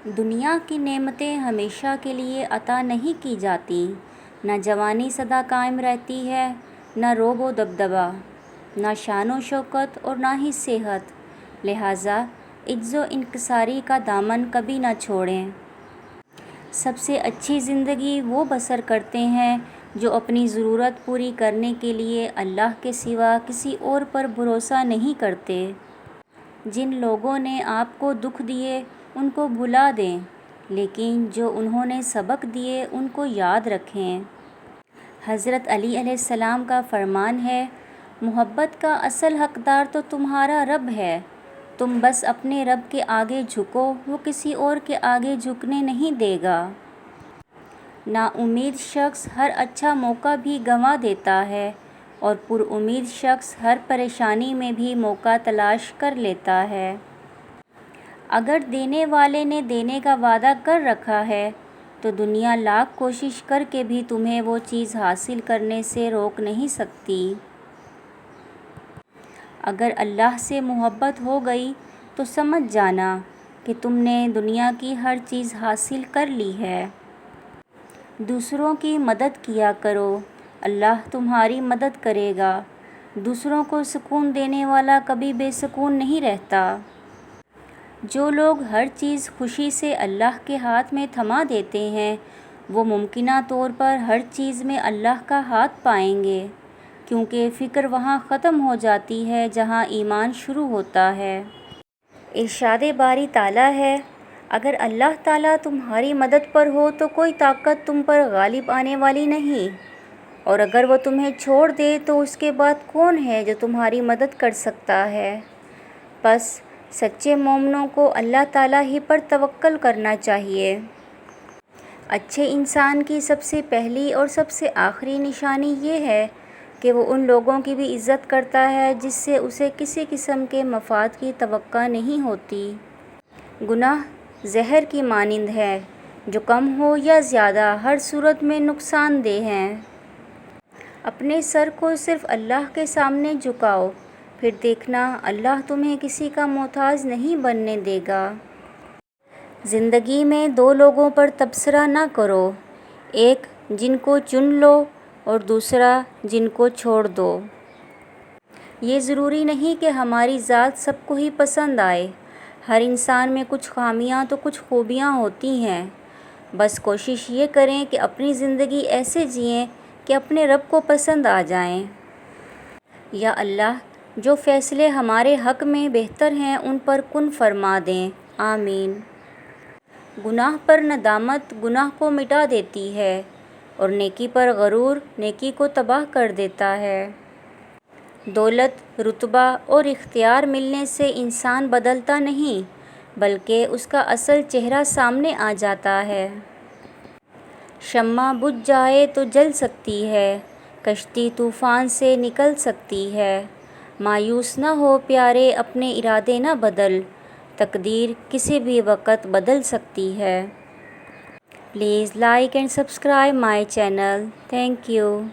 دنیا کی نعمتیں ہمیشہ کے لیے عطا نہیں کی جاتی، نہ جوانی سدا قائم رہتی ہے، نہ روب و دبدبہ، نہ شان و شوکت اور نہ ہی صحت، لہٰذا عجز و انکساری کا دامن کبھی نہ چھوڑیں۔ سب سے اچھی زندگی وہ بسر کرتے ہیں جو اپنی ضرورت پوری کرنے کے لیے اللہ کے سوا کسی اور پر بھروسہ نہیں کرتے۔ جن لوگوں نے آپ کو دکھ دیے ان کو بھلا دیں، لیکن جو انہوں نے سبق دیے ان کو یاد رکھیں۔ حضرت علی علیہ السلام کا فرمان ہے، محبت کا اصل حقدار تو تمہارا رب ہے، تم بس اپنے رب کے آگے جھکو، وہ کسی اور کے آگے جھکنے نہیں دے گا۔ نا امید شخص ہر اچھا موقع بھی گنوا دیتا ہے اور پر امید شخص ہر پریشانی میں بھی موقع تلاش کر لیتا ہے۔ اگر دینے والے نے دینے کا وعدہ کر رکھا ہے تو دنیا لاکھ کوشش کر کے بھی تمہیں وہ چیز حاصل کرنے سے روک نہیں سکتی۔ اگر اللہ سے محبت ہو گئی تو سمجھ جانا کہ تم نے دنیا کی ہر چیز حاصل کر لی ہے۔ دوسروں کی مدد کیا کرو، اللہ تمہاری مدد کرے گا۔ دوسروں کو سکون دینے والا کبھی بے سکون نہیں رہتا۔ جو لوگ ہر چیز خوشی سے اللہ کے ہاتھ میں تھما دیتے ہیں وہ ممکنہ طور پر ہر چیز میں اللہ کا ہاتھ پائیں گے، کیونکہ فکر وہاں ختم ہو جاتی ہے جہاں ایمان شروع ہوتا ہے۔ ارشاد باری تعالیٰ ہے، اگر اللہ تعالیٰ تمہاری مدد پر ہو تو کوئی طاقت تم پر غالب آنے والی نہیں، اور اگر وہ تمہیں چھوڑ دے تو اس کے بعد کون ہے جو تمہاری مدد کر سکتا ہے؟ بس سچے مومنوں کو اللہ تعالیٰ ہی پر توکل کرنا چاہیے۔ اچھے انسان کی سب سے پہلی اور سب سے آخری نشانی یہ ہے کہ وہ ان لوگوں کی بھی عزت کرتا ہے جس سے اسے کسی قسم کے مفاد کی توقع نہیں ہوتی۔ گناہ زہر کی مانند ہے، جو کم ہو یا زیادہ ہر صورت میں نقصان دہ ہیں۔ اپنے سر کو صرف اللہ کے سامنے جھکاؤ، پھر دیکھنا اللہ تمہیں کسی کا محتاج نہیں بننے دے گا۔ زندگی میں دو لوگوں پر تبصرہ نہ کرو، ایک جن کو چن لو اور دوسرا جن کو چھوڑ دو۔ یہ ضروری نہیں کہ ہماری ذات سب کو ہی پسند آئے، ہر انسان میں کچھ خامیاں تو کچھ خوبیاں ہوتی ہیں۔ بس کوشش یہ کریں کہ اپنی زندگی ایسے جئیں کہ اپنے رب کو پسند آ جائیں۔ یا اللہ جو فیصلے ہمارے حق میں بہتر ہیں ان پر کن فرما دیں، آمین۔ گناہ پر ندامت گناہ کو مٹا دیتی ہے اور نیکی پر غرور نیکی کو تباہ کر دیتا ہے۔ دولت، رتبہ اور اختیار ملنے سے انسان بدلتا نہیں بلکہ اس کا اصل چہرہ سامنے آ جاتا ہے۔ شمع بجھ جائے تو جل سکتی ہے، کشتی طوفان سے نکل سکتی ہے۔ مایوس نہ ہو پیارے، اپنے ارادے نہ بدل، تقدیر کسی بھی وقت بدل سکتی ہے۔ Please like and subscribe my channel. Thank you.